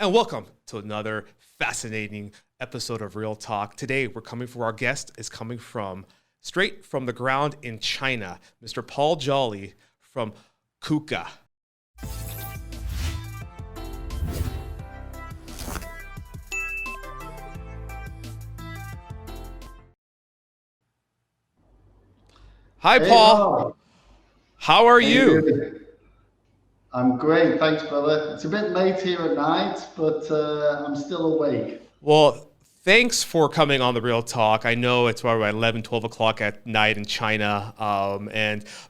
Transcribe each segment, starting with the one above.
And welcome to another fascinating episode of Real Talk. Today, we're coming for our guest is coming from straight from the ground in China, Mr. Paul Jolley from Cooka. Hi, Hey Paul. Rob, How are how you you? doing? I'm great, thanks, brother. It's a bit late here at night, but I'm still awake. Well, thanks for coming on the Real Talk. I know it's probably about 11, 12 o'clock at night in China.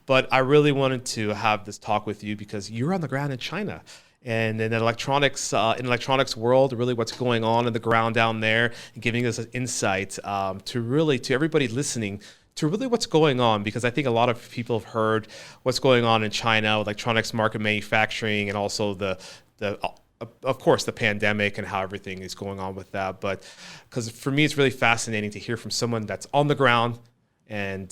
But I really wanted to have this talk with you because you're on the ground in China. And in electronics world, really what's going on in the ground down there, and giving us an insight to everybody listening to really what's going on, because I think a lot of people have heard what's going on in China, electronics market manufacturing, and also the of course, the pandemic and how everything is going on with that. But because for me, it's really fascinating to hear from someone that's on the ground and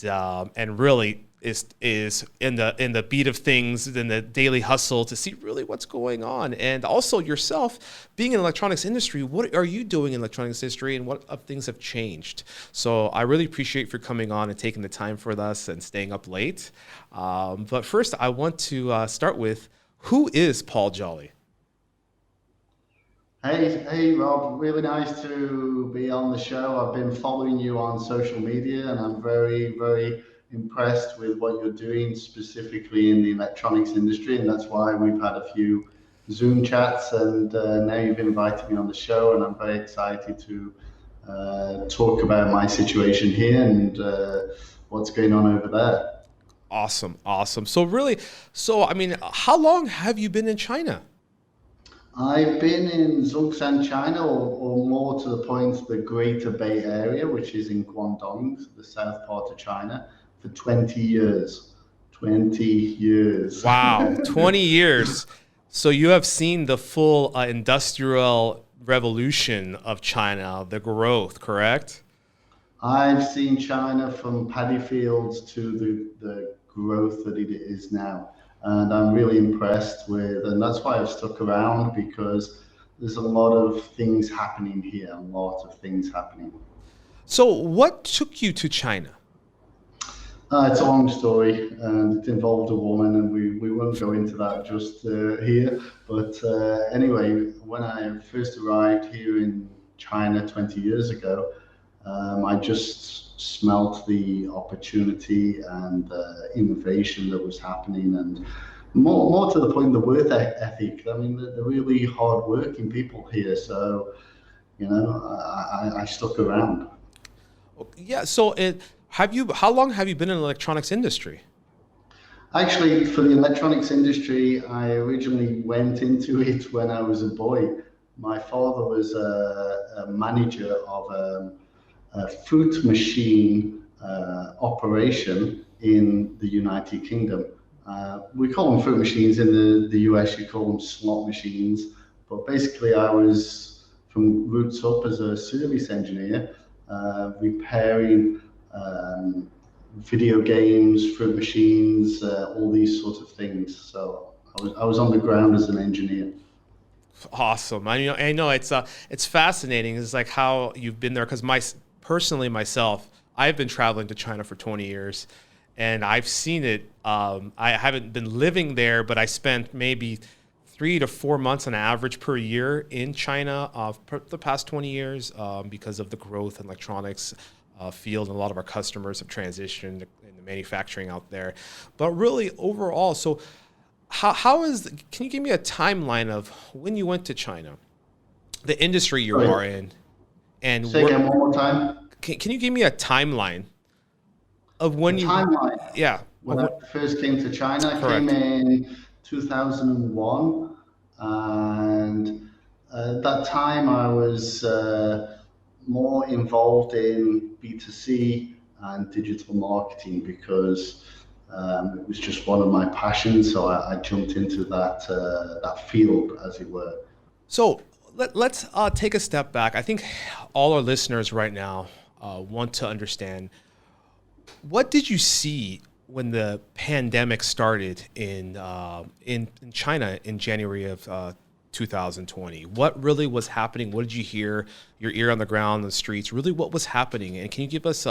really is in the beat of things, in the daily hustle, to see really what's going on. And also yourself being in the electronics industry, what are you doing in electronics industry, and what things have changed? So I really appreciate for coming on and taking the time for us and staying up late. But first, I want to start with, who is Paul Jolley? Hey Rob, really nice to be on the show. I've been following you on social media, and I'm very impressed with what you're doing specifically in the electronics industry, and that's why we've had a few Zoom chats, and now you've invited me on the show, and I'm very excited to talk about my situation here and what's going on over there. Awesome, awesome. So I mean, how long have you been in China? I've been in Zhongshan, China, or more to the point, the Greater Bay Area, which is in Guangdong, the south part of China, for 20 years. 20 years. Wow, 20 years. So you have seen the full industrial revolution of China, the growth, correct? I've seen China from paddy fields to the growth that it is now. And I'm really impressed with, and that's why I've stuck around because there's a lot of things happening here, a lot of things happening. So what took you to China? It's a long story, and it involved a woman, and we won't go into that just here. But anyway, when I first arrived here in China 20 years ago, I just smelt the opportunity and the innovation that was happening, and more to the point, the ethic. I mean, the really hard-working people here. So, I stuck around. Yeah, so how long have you been in the electronics industry? Actually, for the electronics industry, I originally went into it when I was a boy. My father was a manager of a fruit machine operation in the United Kingdom. We call them fruit machines in the US, you call them slot machines. But basically, I was from roots up as a service engineer, repairing video games, fruit machines, all these sorts of things. So I was on the ground as an engineer. Awesome. I know it's fascinating. It's like how you've been there, because personally myself, I've been traveling to China for 20 years, and I've seen it. I haven't been living there, but I spent maybe 3 to 4 months on average per year in China for the past 20 years, because of the growth in electronics field, and a lot of our customers have transitioned in the manufacturing out there. But really overall, so can you give me a timeline of when you went to China, the industry you Sorry, are in, and say again one more time. can you give me a timeline of A when you, timeline. yeah, When I first came to China, I came correct. in 2001, and at that time I was more involved in B2C and digital marketing because it was just one of my passions. So I jumped into that field, as it were. So let's take a step back. I think all our listeners right now want to understand, what did you see when the pandemic started in China in January of 2020? What really was happening? What did you hear? Your ear on the ground, the streets. Really, what was happening? And can you give us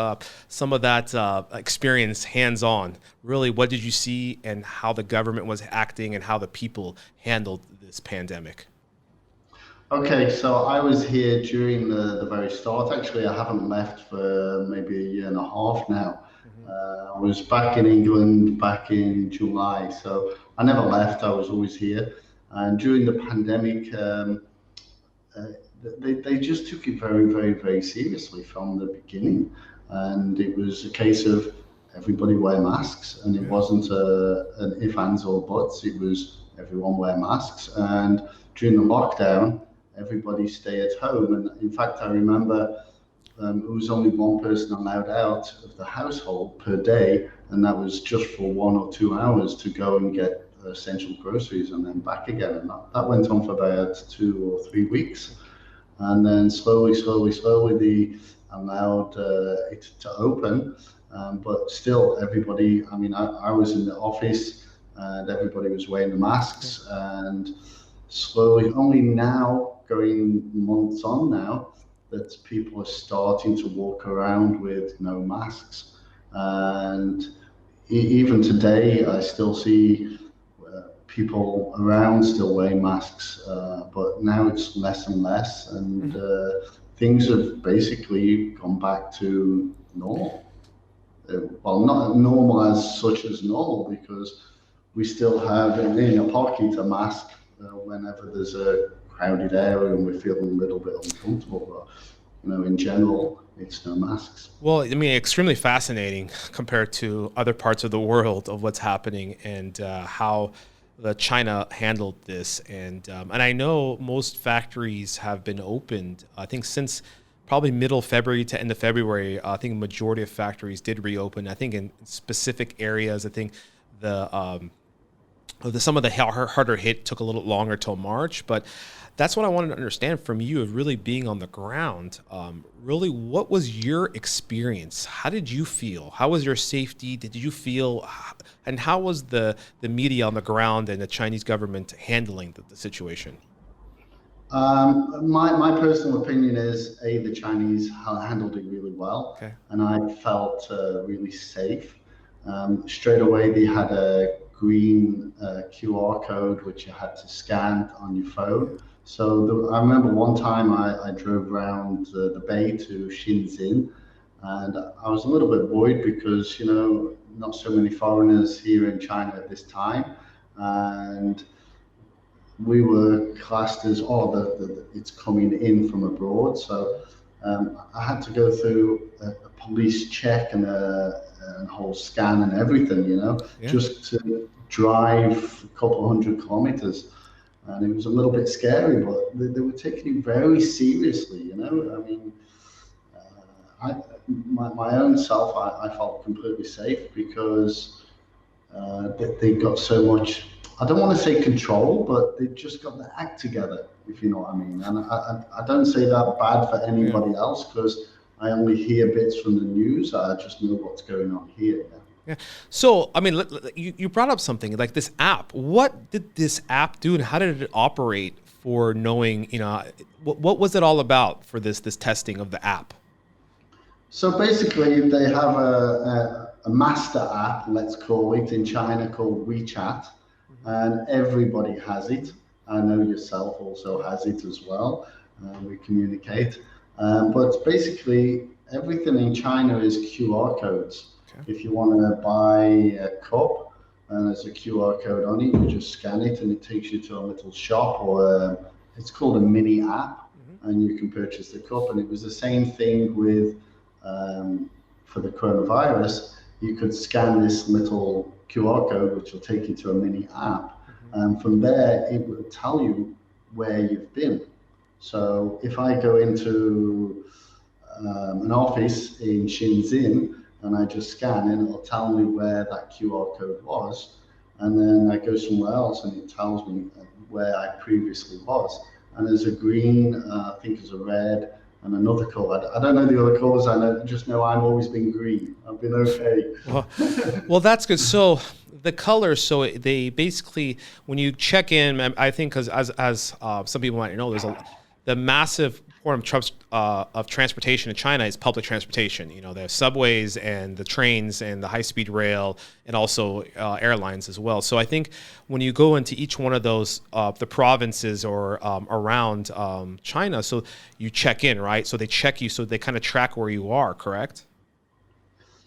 some of that experience, hands-on? Really, what did you see, and how the government was acting, and how the people handled this pandemic? Okay, so I was here during the very start. Actually, I haven't left for maybe a year and a half now. Hmm. I was back in England back in July, so I never left. I was always here. And during the pandemic, uh, they just took it very, very, very seriously from the beginning. And it was a case of everybody wear masks, and it Yeah. wasn't an if, ands, or buts. It was everyone wear masks. And during the lockdown, everybody stay at home. And in fact, I remember it was only one person allowed out of the household per day, and that was just for 1 or 2 hours to go and get essential groceries and then back again. And that went on for about 2 or 3 weeks. And then slowly, slowly, slowly, they allowed it to open. But still, everybody, I mean, I was in the office and everybody was wearing the Yeah. masks. And slowly, only now, going months on now, that people are starting to walk around with no masks. And even today, I still see people around still wearing masks, but now it's less and less, and Mhm. things have basically gone back to normal. Well, not normal as such as normal, because we still have in a pocket a mask whenever there's a crowded area and we're feeling a little bit uncomfortable. But in general, it's no masks. Well, I mean, extremely fascinating compared to other parts of the world of what's happening, and how the China handled this. And I know most factories have been opened. I think since probably middle February to end of February. I think a majority of factories did reopen. I think in specific areas. I think the some of the harder hit took a little longer till March, but that's what I wanted to understand from you of really being on the ground. Really, what was your experience? How did you feel? How was your safety? Did you feel, and how was the media on the ground and the Chinese government handling the situation? My personal opinion is the Chinese handled it really well, Okay. and I felt really safe. Straight away, they had a green QR code which you had to scan on your Yeah. phone. So I remember one time I drove around the bay to Shenzhen, and I was a little bit worried because not so many foreigners here in China at this time, and we were classed as it's coming in from abroad. So I had to go through a police check and a whole scan and everything, Yeah. just to drive a couple of 100 kilometers. And it was a little bit scary, but they were taking it very seriously. Mhm. I mean, my own self, I felt completely safe because they've got so much. I don't want to say control, but they've just got the act together, if you know what I mean. And I don't say that bad for Yeah. anybody else, because I only hear bits from the news. I just know what's going on here. Yeah. Yeah. So, I mean, you brought up something like this app. What did this app do, and how did it operate for knowing, what was it all about for this testing of the app? So basically, they have a master app, let's call it, in China called WeChat, Hmm. and everybody has it. I know yourself also Yeah. has it as well. We communicate. But basically, everything in China is QR codes. Okay. If you want to buy a cup and there's a QR code on it, you just scan it and it takes you to a little shop, or it's called a mini app, Hmm. and you can purchase the cup. And it was the same thing with for the coronavirus. You could scan this little QR code, which will take you to a mini app. Hmm. And from there, it will tell you where you've been. So if I go into an office in Shenzhen and I just scan and it'll tell me where that QR code was. And then I go somewhere else and it tells me where I previously was. And there's a green, I think there's a red and another color. I don't know the other colors. Just know I'm always been green. I've been okay. Well, well, that's good. So the colors, so they basically, when you check in, I think because as some people might know, the massive form of, of transportation in China is public transportation. You know, the subways and the trains and the high speed rail and also airlines as well. So I think when you go into each one of those the provinces or around China, so you check in, right? So they check you, so they kind of track where you are, correct?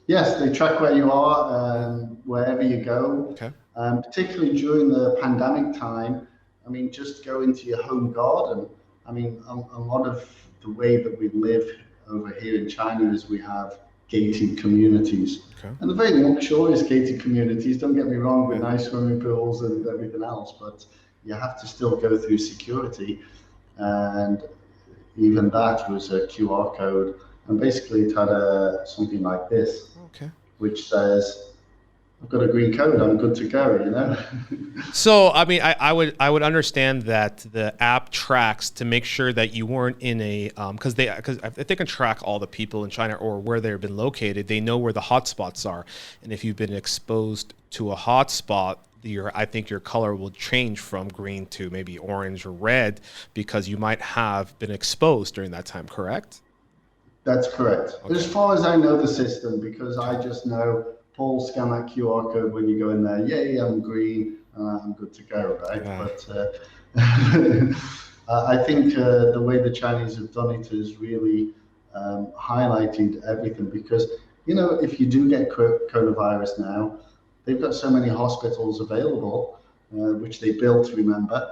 Yes, they track where you are, wherever you go, Okay. particularly during the pandemic time. I mean, just go into your home garden. I mean, a lot of the way that we live over here in China is we have gated communities. Okay. And they're very luxurious gated communities, don't get me wrong, with Yeah. nice swimming pools and everything else, but you have to still go through security. And even that was a QR code. And basically, it had something like this, Okay. which says, I've got a green code, I'm good to go, you know? So, I mean, I would understand that the app tracks to make sure that you weren't in a because if they can track all the people in China or where they've been located, they know where the hotspots are, and if you've been exposed to a hotspot, your I think your color will change from green to maybe orange or red because you might have been exposed during that time. Correct? That's correct. As Okay. far as I know the system, because Okay. I just know Paul scan that QR code when you go in there. Yay, I'm green, I'm good to go, right? Yeah. But I think the way the Chinese have done it is really highlighted everything because, you know, if you do get coronavirus now, they've got so many hospitals available, which they built, remember.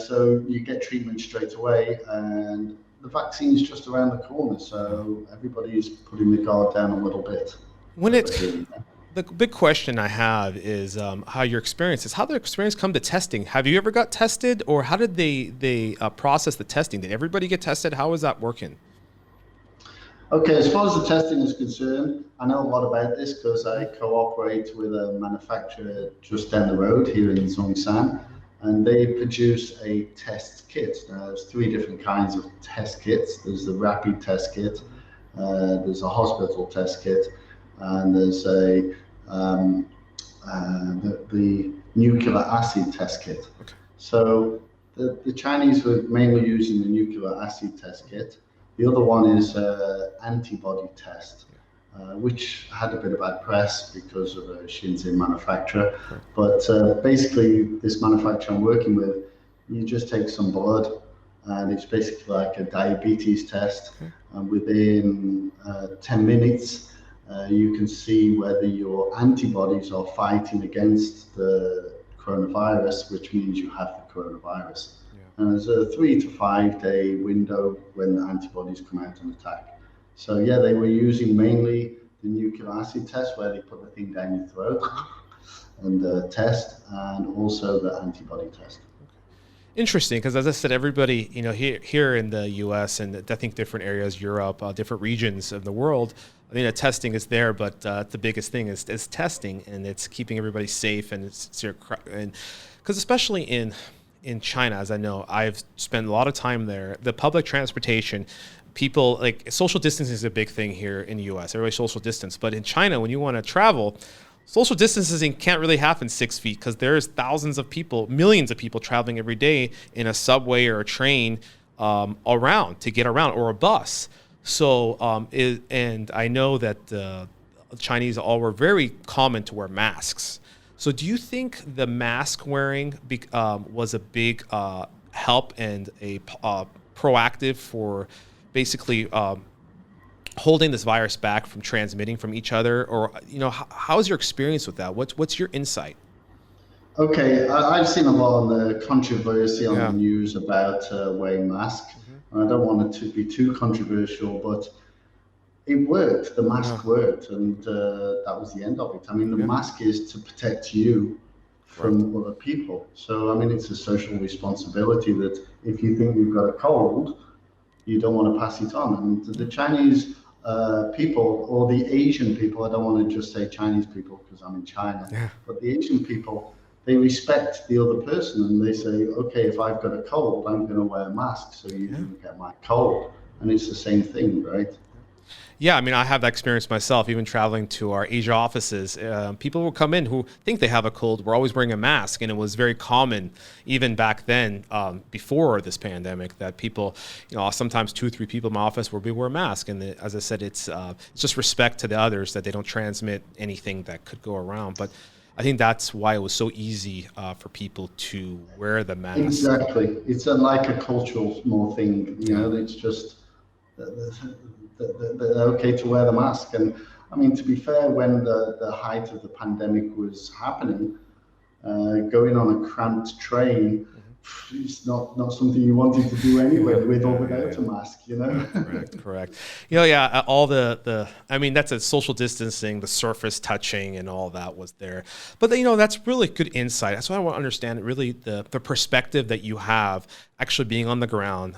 So you get treatment straight away, and the vaccine's just around the corner. Yeah. So everybody's putting the guard down a little bit When over it here. You know? The big question I have is how your experience is. How the experience come to testing? Have you ever got tested, or how did they process the testing? Did everybody get tested? How is that working? Okay, as far as the testing is concerned, I know a lot about this because Hmm. I cooperate with a manufacturer just down the road here in Zhongshan, Hmm. and they produce a test kit. Now, there's three different kinds of test kits. There's the rapid test kit, Hmm. there's a hospital test kit, and there's a the nuclear acid test kit. Okay. So the Chinese were mainly using the nuclear acid test kit. The other one is antibody test, Yeah. which had a bit of bad press because of a Shenzhen manufacturer. Correct. But basically, this manufacturer I'm working with, you just take some blood, and it's basically like a diabetes test. Okay. And within 10 minutes, you can see whether your antibodies are fighting against the coronavirus, which means you have the coronavirus. Yeah. And there's a 3 to 5 day window when the antibodies come out and attack. So yeah, they were using mainly the nucleic acid test where they put the thing down your throat Hmm. and test, and also the antibody test. Okay. Interesting, because as I said, everybody, you know, here in the U.S. and I think different areas, Europe, different regions of the world, I think the testing is there, but the biggest thing is testing, and it's keeping everybody safe, and and because especially in China, as I know, I've spent a lot of time there. The public transportation, people like social distancing is a big thing here in the U.S. Everybody social distance, but in China, when you want to travel, social distancing can't really happen 6 feet because there's thousands of people, millions of people traveling every day in a subway or a train around to get around or a bus. So, and I know that the Chinese all were very common to wear masks. So, do you think the mask wearing was a big help and a proactive for basically holding this virus back from transmitting from each other, or you know, how's your experience with that? What's your insight? Okay, I've seen a lot of the controversy on the Yeah. news about wearing masks. Hmm. And I don't want it to be too controversial, but it worked. The Yeah. mask worked, and that was the end of it. I mean, the Yeah. mask is to protect you Correct. from other people. So, I mean, it's a social responsibility that if you think you've got a cold, you don't want to pass it on. And the Yeah. Chinese people, or the Asian people, I don't want to just say Chinese people because I'm in China, Yeah. but the Asian people, they respect the other person and they say, okay, if I've got a cold, I'm going to wear a mask so you Yeah. don't get my cold. and it's the same thing, right? Yeah, I mean, I have that experience myself, even traveling to our Asia offices. People will come in who think they have a cold. We're always wearing a mask. And it was very common, even back then, before this pandemic, that people, sometimes two, three people in my office will wear a mask. And as I said, it's just respect to the others that they don't transmit anything that could go around. But I think that's why it was so easy for people to wear the mask. Exactly. It's like a cultural more thing, Yeah. it's just they're okay to wear the mask. And I mean, to be fair, when the height of the pandemic was happening, going on a cramped train, it's not something you wanted to do anyway, with or without a Yeah. mask. Correct. Yeah, all I mean, that's a social distancing, the surface touching and all that was there. But, that's really good insight. That's what I want to understand, really, the perspective that you have actually being on the ground,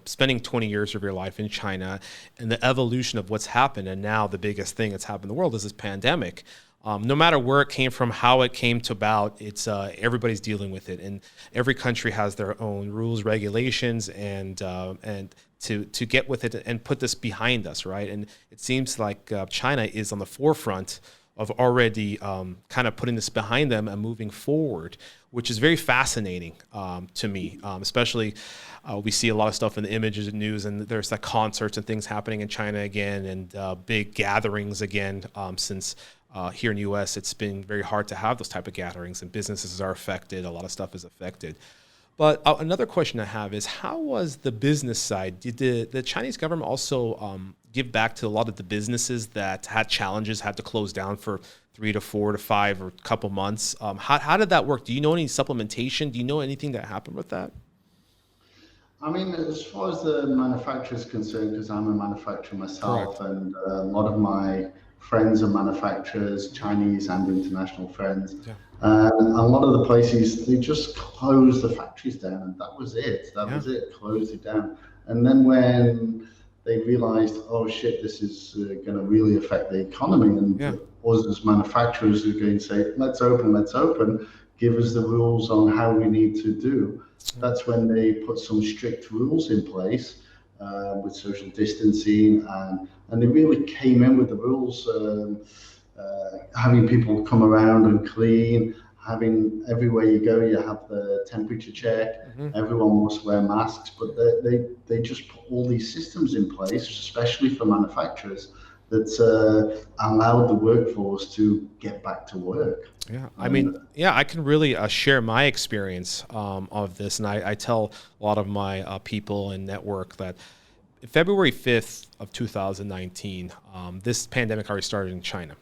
spending 20 years of your life in China and the evolution of what's happened. And now the biggest thing that's happened in the world is this pandemic. No matter where it came from, how it came to about, it's everybody's dealing with it, and every country has their own rules, regulations, and to get with it and put this behind us, right? And it seems like China is on the forefront of already kind of putting this behind them and moving forward, which is very fascinating to me, especially. We see a lot of stuff in the images and news, and there's like concerts and things happening in China again, and big gatherings again. Since here in the U.S., it's been very hard to have those type of gatherings, and businesses are affected. A lot of stuff is affected. But another question I have is, how was the business side? Did the Chinese government also give back to a lot of the businesses that had challenges, had to close down for 3 to 4 to 5 or a couple months? How did that work? Do you know any supplementation? Do you know anything that happened with that? I mean, as far as the manufacturer is concerned, because I'm a manufacturer myself, Correct. and a lot of my friends are manufacturers, Chinese and international friends. Yeah. And a lot of the places, they just closed the factories down, and that was it. That Yeah. was it, closed it down. And then when they realized, oh shit, this is going to really affect the economy, and Yeah. us as manufacturers are going to say, let's open, give us the rules on how we need to do. That's when they put some strict rules in place with social distancing, and they really came in with the rules, having people come around and clean, having everywhere you go, you have the temperature check, Hmm. everyone must wear masks, but they just put all these systems in place, especially for manufacturers, that allowed the workforce to get back to work. Yeah, I And mean, yeah, I can really share my experience of this, and I tell a lot of my people and network that February 5th of 2019, this pandemic already started in China.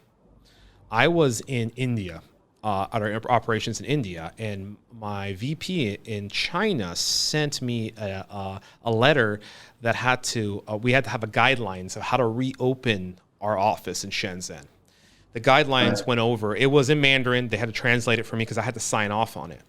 I was in India, at our operations in India, and my VP in China sent me a letter that we had to have a guidelines of how to reopen our office in Shenzhen. The right, guidelines went over. It was in Mandarin. They had to translate it for me because I had to sign off on it.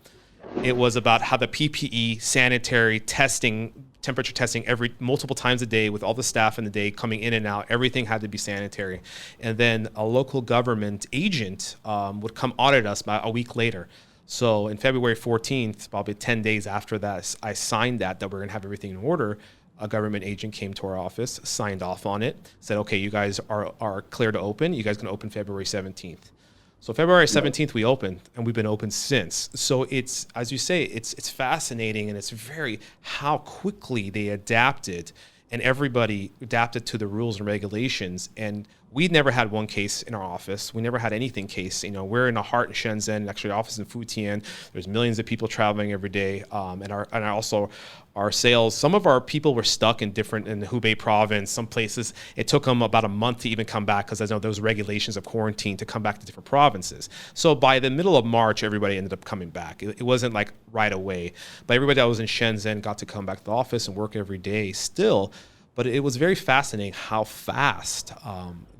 It was about how the PPE, sanitary testing, temperature testing every multiple times a day with all the staff in the day coming in and out. Everything had to be sanitary. And then a local government agent would come audit us about a week later. So in February 14th, probably 10 days after that, I signed that we're going to have everything in order. A government agent came to our office, signed off on it, said, okay, you guys are clear to open. You guys can open February 17th. So February right. 17th, we opened, and we've been open since. So it's, as you say, it's fascinating, and it's very how quickly they adapted, and everybody adapted to the rules and regulations. And we never had one case in our office. We never had anything case. We're in the heart in Shenzhen, actually office in Futian. There's millions of people traveling every day, and also our sales. Some of our people were stuck in the Hubei province. Some places it took them about a month to even come back because I know those regulations of quarantine to come back to different provinces. So by the middle of March, everybody ended up coming back. It wasn't like right away, but everybody that was in Shenzhen got to come back to the office and work every day still. But it was very fascinating how fast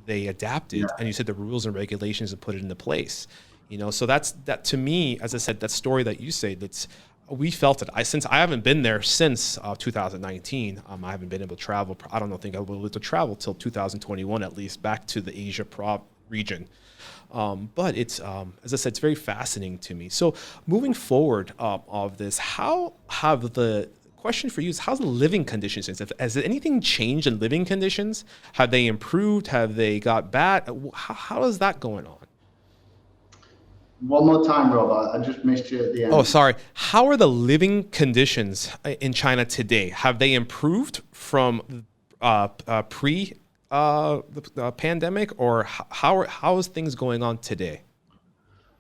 they adapted, and you said the rules and regulations and put it into place. So that to me, as I said, that story that you say, we felt it. Since I haven't been there since 2019, I haven't been able to travel. I don't think I'll be able to travel till 2021 at least back to the Asia region. But it's, as I said, it's very fascinating to me. So moving forward of this, how have the question for you is how's the living conditions? Has anything changed in living conditions? Have they improved? Have they got bad? How is that going on? One more time, Rob. I just missed you at the Oh, end. sorry. How are the living conditions in China today? Have they improved from pre the pandemic, or how is things going on today?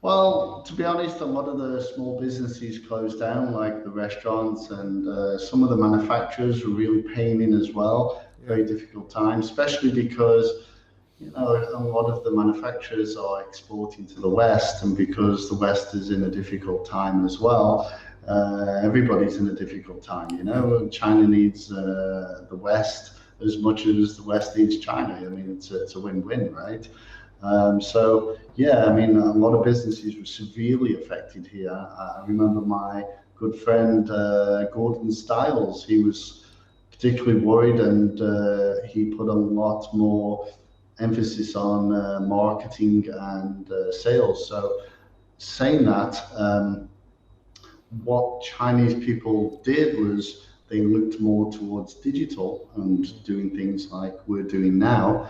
Well, to be honest, a lot of the small businesses closed down, like the restaurants, and some of the manufacturers were really paying as well. Yeah, Very difficult time, especially because a lot of the manufacturers are exporting to the West, and because the West is in a difficult time as well, everybody's in a difficult time. yeah, China needs the West as much as the West needs China. I mean, it's a win-win, right? So yeah, I mean, a lot of businesses were severely affected here. I remember my good friend Gordon Stiles. He was particularly worried, and he put a lot more emphasis on marketing and sales. So saying that, what Chinese people did was they looked more towards digital and doing things like we're doing now,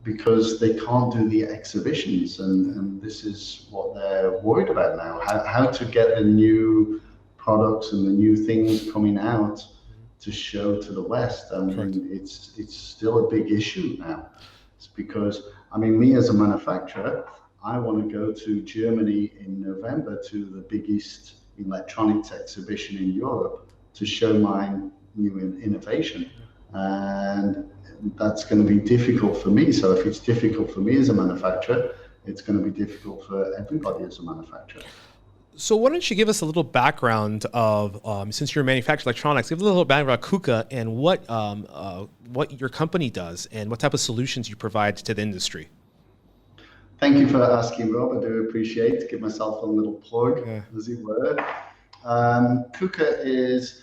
because they can't do the exhibitions, and this is what they're worried about now: how to get the new products and the new things coming out to show to the West. I correct. mean, it's still a big issue now. It's because, I mean, me as a manufacturer, I want to go to Germany in November to the biggest electronics exhibition in Europe to show my new innovation. And that's going to be difficult for me. So if it's difficult for me as a manufacturer, it's going to be difficult for everybody as a manufacturer. So why don't you give us a little background of since you're manufacturing electronics, give a little background about Cooka and what your company does and what type of solutions you provide to the industry. Thank you for asking, Rob. I do appreciate to give myself a little plug, Yeah. as it were. Cooka is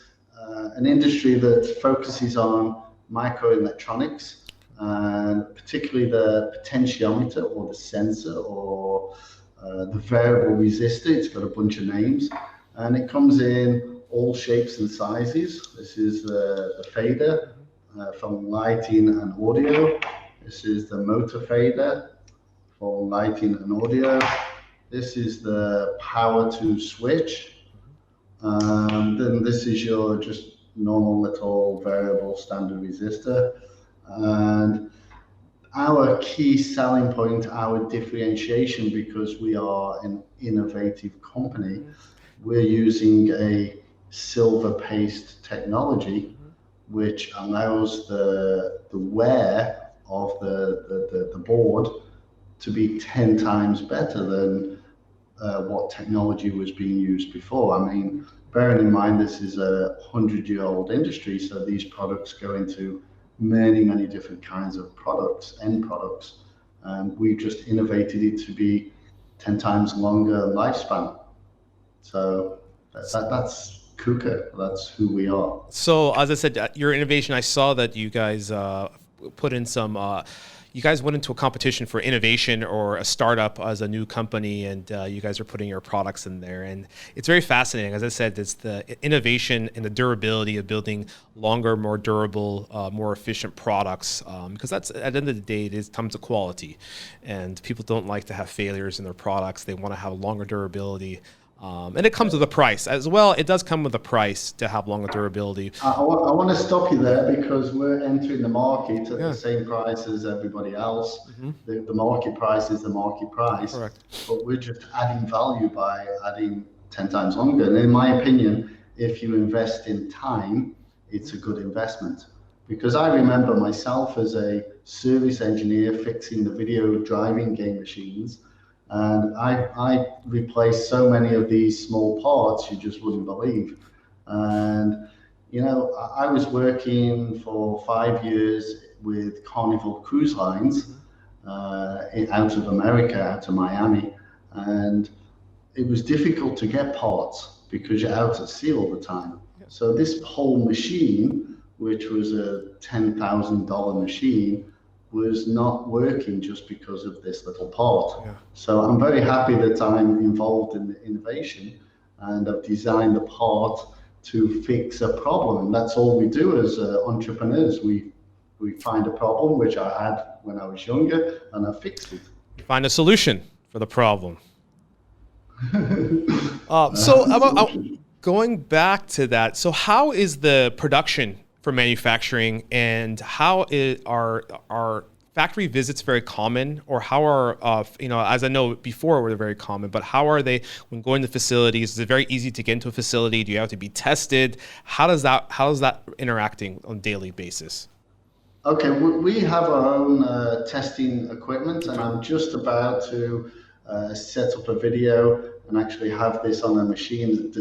an industry that focuses on microelectronics, and particularly the potentiometer or the sensor or the variable resistor. It's got a bunch of names, and it comes in all shapes and sizes. This is the fader from lighting and audio. This is the motor fader for lighting and audio. This is the power to switch. Then this is your just normal little variable standard resistor. And our key selling point, our differentiation, because we are an innovative company, we're using a silver paste technology, which allows the wear of the board to be 10 times better than what technology was being used before. I mean, bearing in mind this is a 100-year-old industry, so these products go into many, many different kinds of products, end products. And we just innovated it to be 10 times longer lifespan. So that's Kuka. That's who we are. So as I said, your innovation, I saw that you guys put in some. You guys went into a competition for innovation or a startup as a new company, and you guys are putting your products in there. And it's very fascinating. As I said, it's the innovation and the durability of building longer, more durable, more efficient products. Because that's at the end of the day, it comes to quality, and people don't like to have failures in their products. They want to have longer durability. And it comes with a price as well. It does come with a price to have longer durability. I want to stop you there because we're entering the market at the Yeah. same price as everybody else. Hmm. The market price is the market price, Correct. but we're just adding value by adding 10 times longer. And in my opinion, if you invest in time, it's a good investment. Because I remember myself as a service engineer fixing the video driving game machines, and I replaced so many of these small parts you just wouldn't believe. And I was working for 5 years with Carnival Cruise Lines Hmm. out of America, out of Miami, and it was difficult to get parts because you're out at sea all the time. Yeah. So this whole machine, which was a $10,000 machine, was not working just because of this little part. Yeah. So I'm very happy that I'm involved in the innovation and I've designed the part to fix a problem. And that's all we do as entrepreneurs. We find a problem, which I had when I was younger, and I fixed it. You find a solution for the problem. I have a solution. Going back to that, so how is the production for manufacturing, and are factory visits very common, or how are as I know before were very common, but how are they when going to facilities? Is it very easy to get into a facility? Do you have to be tested? How is that interacting on a daily basis? Okay, we have our own testing equipment, and Okay. I'm just about to set up a video and actually have this on a machine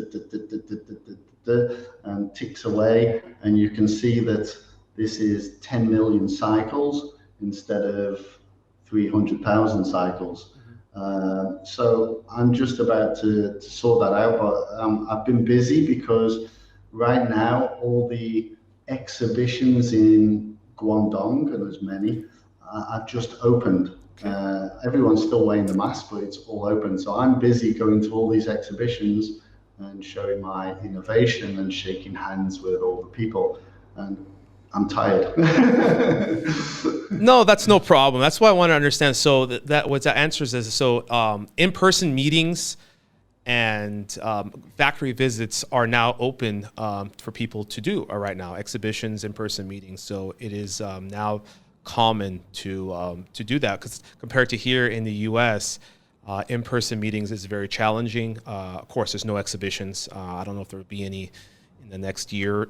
and ticks away, and you can see that this is 10 million cycles instead of 300,000 cycles. So I'm just about to sort that out, but I've been busy because right now all the exhibitions in Guangdong, and there's many, I've just opened. Okay. Everyone's still wearing the mask, but it's all open. So I'm busy going to all these exhibitions and showing my innovation and shaking hands with all the people. And I'm tired. No, that's no problem. That's why I want to understand. So that what that answers is, so in-person meetings and factory visits are now open for people to do right now. Exhibitions, in-person meetings. So it is now common to do that, because compared to here in the U.S., in-person meetings is very challenging. Of course, there's no exhibitions. I don't know if there will be any in the next year,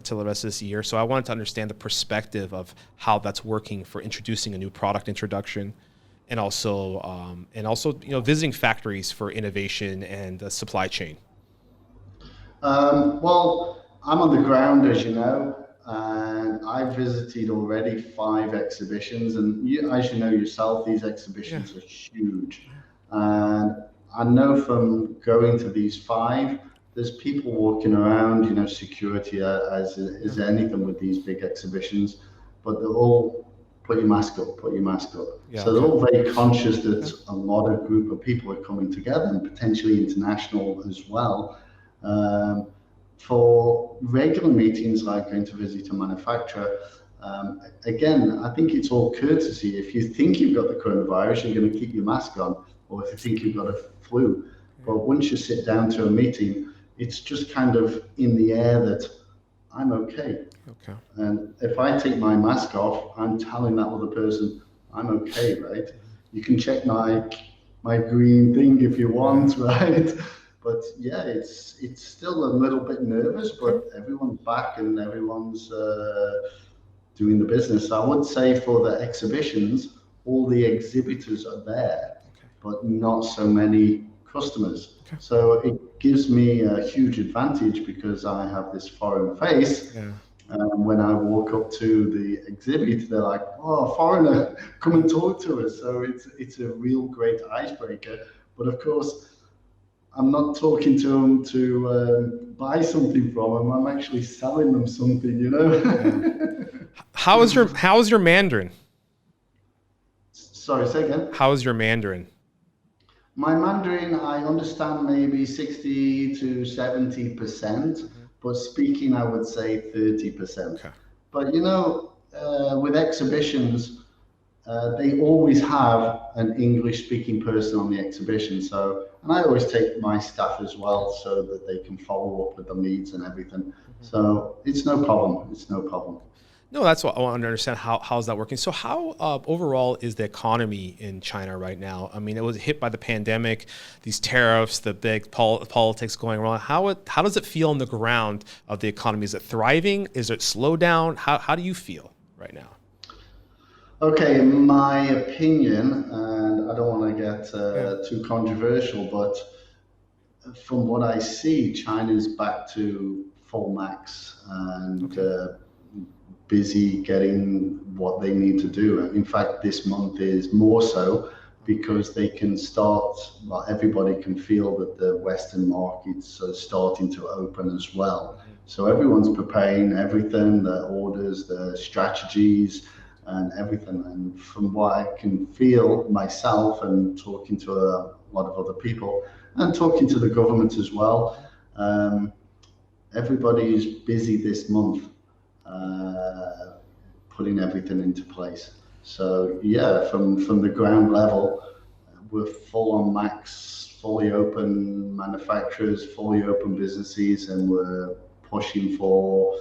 till the rest of this year. So I wanted to understand the perspective of how that's working for introducing a new product introduction, and also visiting factories for innovation and the supply chain. Well, I'm on the ground, as you know, and I've visited already 5 exhibitions. And as you know yourself, these Yeah. exhibitions are huge. And I know from going to these 5, there's people walking around, security as Yeah. is anything with these big exhibitions, but they're all put your mask up, put your mask up. Yeah. So they're Okay. all very conscious Okay. that a lot of group of people are coming together, and potentially international as well. Um, for regular meetings like going to visit a manufacturer, again, I think it's all courtesy. If you think you've got the coronavirus, you're going to keep your mask on, or if you think you've got a flu. Yeah. But once you sit down to a meeting, it's just kind of in the air that I'm okay. Okay. And if I take my mask off, I'm telling that other person I'm okay, right? You can check my green thing if you Yeah. want, right? But yeah, it's still a little bit nervous, Okay. but everyone's back and everyone's doing the business. I would say for the exhibitions, all the exhibitors are there, Okay. but not so many customers. Okay. So it gives me a huge advantage because I have this foreign face. Yeah. When I walk up to the exhibit, they're like, "Oh, foreigner, come and talk to us." So it's a real great icebreaker. But of course, I'm not talking to them to buy something from them. I'm actually selling them something, you Yeah. know. How is your Mandarin? Sorry, say again. How is your Mandarin? My Mandarin, I understand maybe 60 to 70%, Hmm. but speaking, I would say 30%. Okay. But with exhibitions, they always have an English speaking person on the exhibition. So, and I always take my staff as well so that they can follow up with the leads and everything. Hmm. So it's no problem. It's no problem. No, that's what I want to understand. How's that working? So how overall is the economy in China right now? I mean, it was hit by the pandemic, these tariffs, the big politics going wrong. How does it feel on the ground of the economy? Is it thriving? Is it slow down? How do you feel right now? Okay, in my opinion, and I don't want to get Yeah. too controversial, but from what I see, China's back to full max and Okay. busy getting what they need to do. In fact, this month is more so because they can start, well, everybody can feel that the Western markets are starting to open as well. Hmm. So everyone's preparing everything, the orders, the strategies, and everything. And from what I can feel myself and talking to a lot of other people and talking to the government as well, um, everybody's busy this month, uh, putting everything into place. So yeah, from the ground level, we're full on max, fully open manufacturers, fully open businesses, and we're pushing for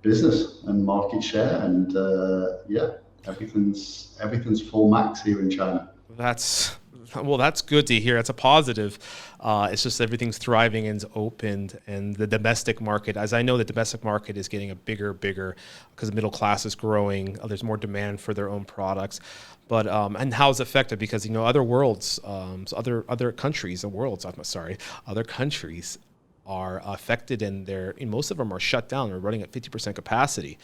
business and market share. And yeah, everything's full max here in China. That's well, that's good to hear. That's a positive. It's just everything's thriving and opened, and the domestic market, as I know, the domestic market is getting a bigger because the middle class is growing. There's more demand for their own products, but and how it's affected because other worlds, so other countries, and worlds. I'm sorry, other countries are affected, and most of them are shut down. They're running at 50% capacity.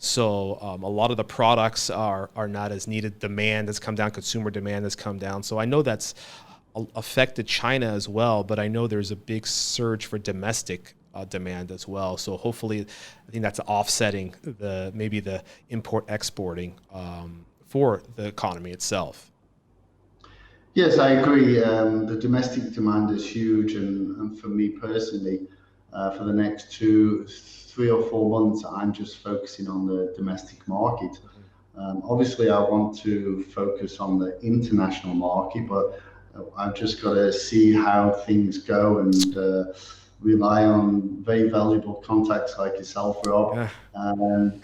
So a lot of the products are not as needed. Demand has come down. Consumer demand has come down. So I know that's affected China as well. But I know there's a big surge for domestic demand as well. So hopefully, I think that's offsetting maybe the import exporting for the economy itself. Yes, I agree. The domestic demand is huge, and for me personally, for the next 3 or 4 months, I'm just focusing on the domestic market. Obviously, I want to focus on the international market, but I've just got to see how things go and rely on very valuable contacts like yourself, Rob. Yeah. And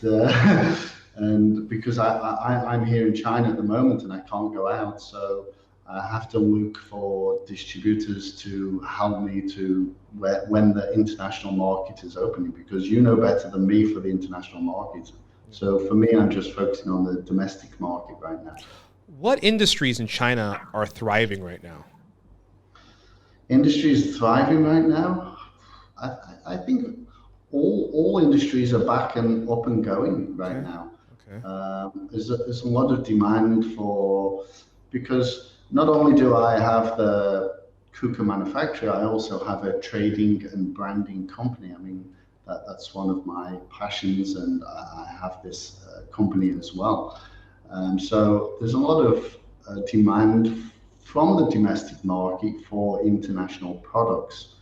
and because I'm here in China at the moment and I can't go out, so I have to look for distributors to help me to when the international market is opening, because you know better than me for the international market. So for me, I'm just focusing on the domestic market right now. What industries in China are thriving right now? Industry is thriving right now. I think all industries are back and up and going right Okay. now. Okay. There's a lot of demand for, because not only do I have the Cooka manufacturer, I also have a trading and branding company. I mean, that's one of my passions, and I have this company as well. So there's a lot of demand from the domestic market for international products,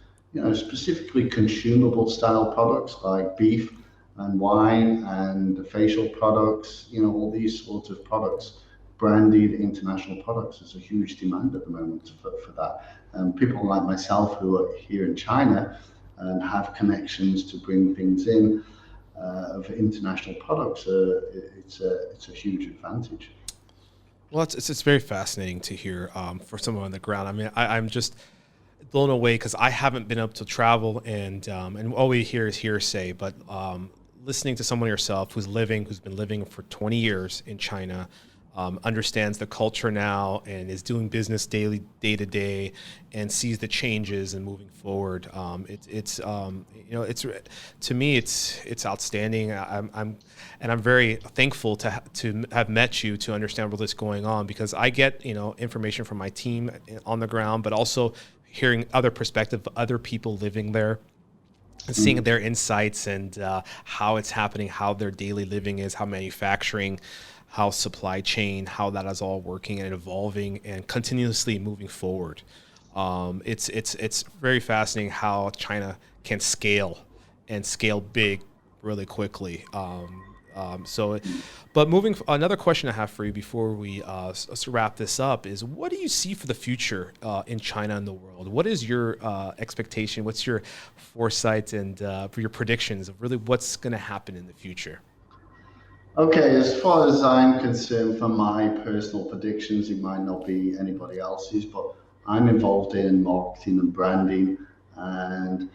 specifically consumable style products like beef and wine and facial products, all these sorts of products, branded international products. There's a huge demand at the moment for that. People like myself who are here in China and have connections to bring things in of international products, it's a huge advantage. Well, it's very fascinating to hear for someone on the ground. I mean, I'm just blown away because I haven't been able to travel, and all we hear is hearsay. But listening to someone yourself who's been living for 20 years in China, understands the culture now and is doing business daily, day to day, and sees the changes and moving forward. It's to me, it's outstanding. And I'm very thankful to have met you to understand what's going on, because I get information from my team on the ground, but also hearing other perspective, other people living there and seeing their insights and how it's happening, how their daily living is, how manufacturing, how supply chain, how that is all working and evolving and continuously moving forward. It's very fascinating how China can scale and scale big really quickly. So, but another question I have for you before we wrap this up is, what do you see for the future in China and the world? What is your expectation? What's your foresight and for your predictions of really what's going to happen in the future? Okay, as far as I'm concerned, for my personal predictions, it might not be anybody else's, but I'm involved in marketing and branding, and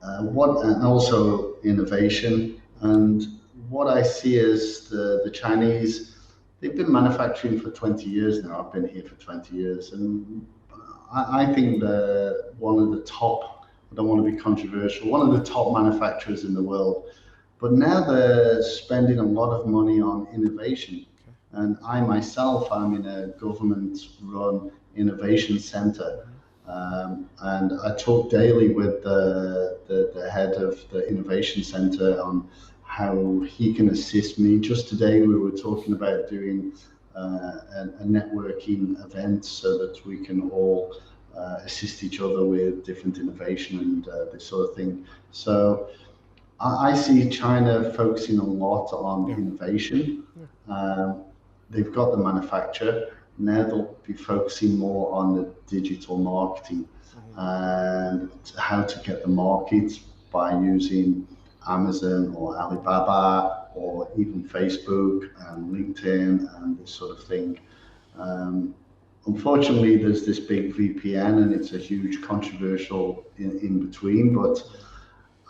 and also innovation. And what I see is the Chinese, they've been manufacturing for 20 years now. I've been here for 20 years, and I think they're one of the top. I don't want to be controversial. One of the top manufacturers in the world. But now they're spending a lot of money on innovation. And I myself, I'm in a government-run innovation center. And I talk daily with the head of the innovation center on how he can assist me. Just today, we were talking about doing a networking event so that we can all assist each other with different innovation and this sort of thing. So I see China focusing a lot on Yeah. innovation. Yeah. Um, they've got the manufacture. Now they'll be focusing more on the digital marketing Mhm. and how to get the markets by using Amazon or Alibaba or even Facebook and LinkedIn and this sort of thing. Um, Unfortunately, there's this big VPN and it's a huge controversial in between, but Yeah.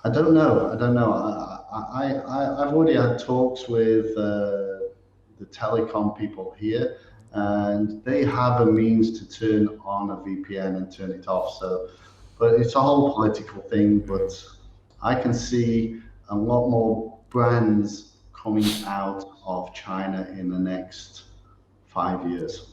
I don't know. I don't know. I've already had talks with the telecom people here, and they have a means to turn on a VPN and turn it off. So, but it's a whole political thing. But I can see a lot more brands coming out of China in the next 5 years.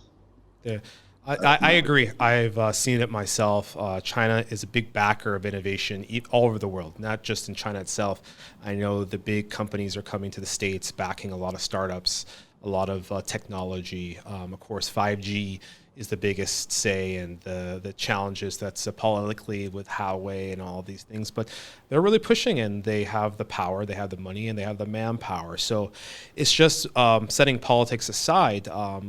Yeah, That's I my agree. prediction. I've seen it myself. China is a big backer of innovation all over the world, not just in China itself. I know the big companies are coming to the States, backing a lot of startups, a lot of technology. Of course, 5G is the biggest say, and the challenges that's politically with Huawei and all these things. But they're really pushing, and they have the power, they have the money, and they have the manpower. So it's just setting politics aside.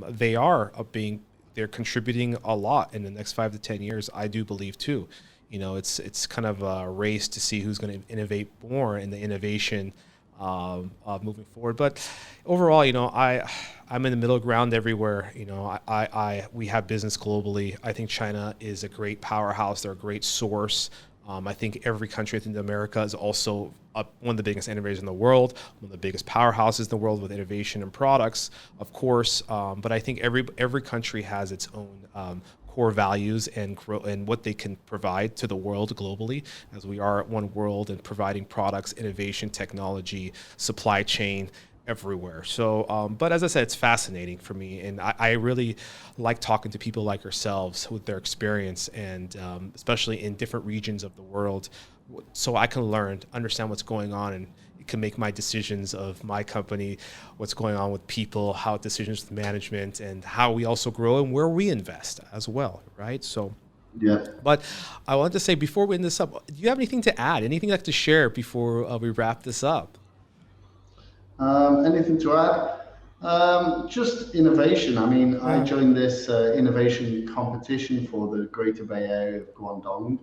They are being they're contributing a lot in the next 5 to 10 years. I do believe too. It's kind of a race to see who's going to innovate more in the innovation moving forward. But overall, I'm in the middle ground everywhere. We have business globally. I think China is a great powerhouse. They're a great source. I think every country within America is also one of the biggest innovators in the world, one of the biggest powerhouses in the world with innovation and products, of course. But I think every country has its own core values and what they can provide to the world globally, as we are one world and providing products, innovation, technology, supply chain everywhere. So, but as I said, it's fascinating for me, and I really like talking to people like yourselves with their experience, and especially in different regions of the world, so I can learn, understand what's going on, and it can make my decisions of my company, what's going on with people, how decisions with management, and how we also grow and where we invest as well, right? So. Yeah. But I want to say before we end this up, do you have anything to add? Anything like to share before we wrap this up? Anything to add? Just innovation. I mean, I Yeah. joined this innovation competition for the Greater Bay Area of Guangdong,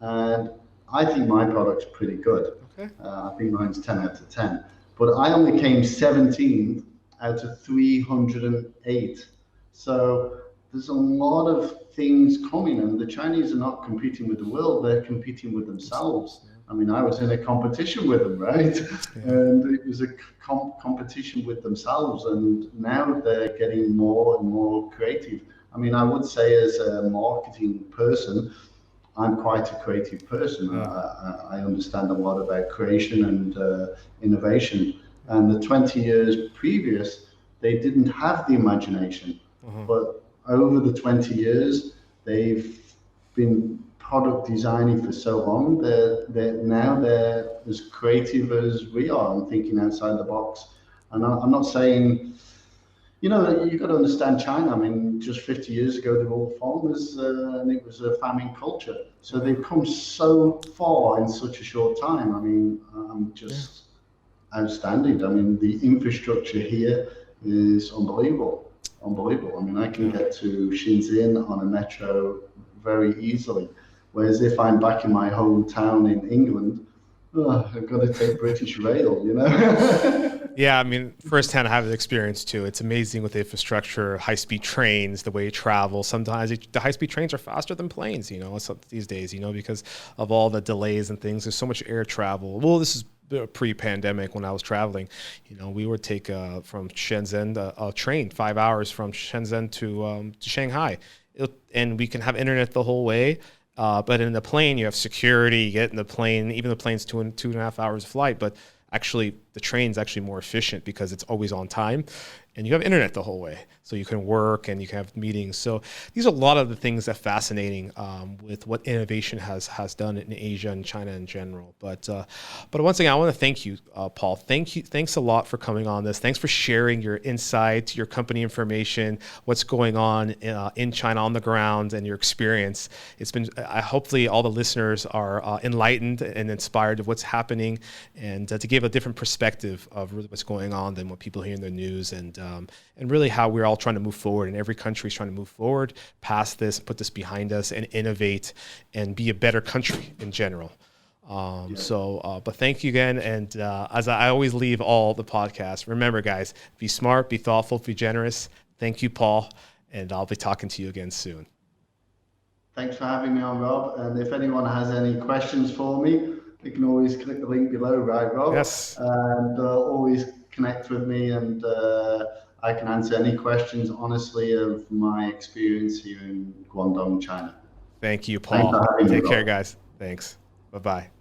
and I think my product's pretty good. Okay. I think mine's 10 out of 10. But I only came 17th out of 308. So there's a lot of things coming, and the Chinese are not competing with the world, they're competing with Themselves. themselves. I mean, I was in a competition with them, right? Yeah. Yeah. And it was a competition with themselves, and now they're getting more and more creative. I mean, I would say as a marketing person, I'm quite a creative person. Yeah. I understand a lot about creation and innovation. And the 20 years previous, they didn't have the imagination. Uh-huh. But over the 20 years, they've been product designing for so long. They're as creative as we are and thinking outside the box. And I'm not saying, you've got to understand China. I mean, just 50 years ago, they were all farmers, and it was a farming culture. So Uh-huh. they've come so far in such a short time. I mean, I'm Yeah. just outstanding. I mean, the infrastructure here is unbelievable. Unbelievable. I mean, I can Yeah. get to Shenzhen on a metro very easily. Whereas if I'm back in my hometown in England, I've got to take British Rail, you know? Yeah, I mean, firsthand, I have the experience too. It's amazing with the infrastructure, high-speed trains, the way you travel. Sometimes the high-speed trains are faster than planes, these days, because of all the delays and things. There's so much air travel. Well, this is pre-pandemic when I was traveling. We would take from Shenzhen a train, 5 hours from Shenzhen to Shanghai, and we can have internet the whole way. But in the plane, you have security. You get in the plane, even the plane's 2.5 hours flight, but actually the train's actually more efficient because it's always on time, and you have internet the whole way, so you can work and you can have meetings. So these are a lot of the things that are fascinating with what innovation has done in Asia and China in general. But once again, I want to thank you, Paul. Thanks a lot for coming on this. Thanks for sharing your insights, your company information, what's going on in China on the ground, and your experience. It's been hopefully all the listeners are enlightened and inspired of what's happening, and to give a different perspective of really what's going on than what people hear in the news, and really how we're all trying to move forward, and every country is trying to move forward past this, put this behind us, and innovate and be a better country in general. But thank you again. And as I always leave all the podcasts, remember, guys, be smart, be thoughtful, be generous. Thank you, Paul. And I'll be talking to you again soon. Thanks for having me on, Rob. And if anyone has any questions for me, you can always click the link below, right, Rob? Yes. And always connect with me, and I can answer any questions, honestly, of my experience here in Guangdong, China. Thank you, Paul. Thanks for having me, Take Rob. care, guys. Thanks. Bye-bye.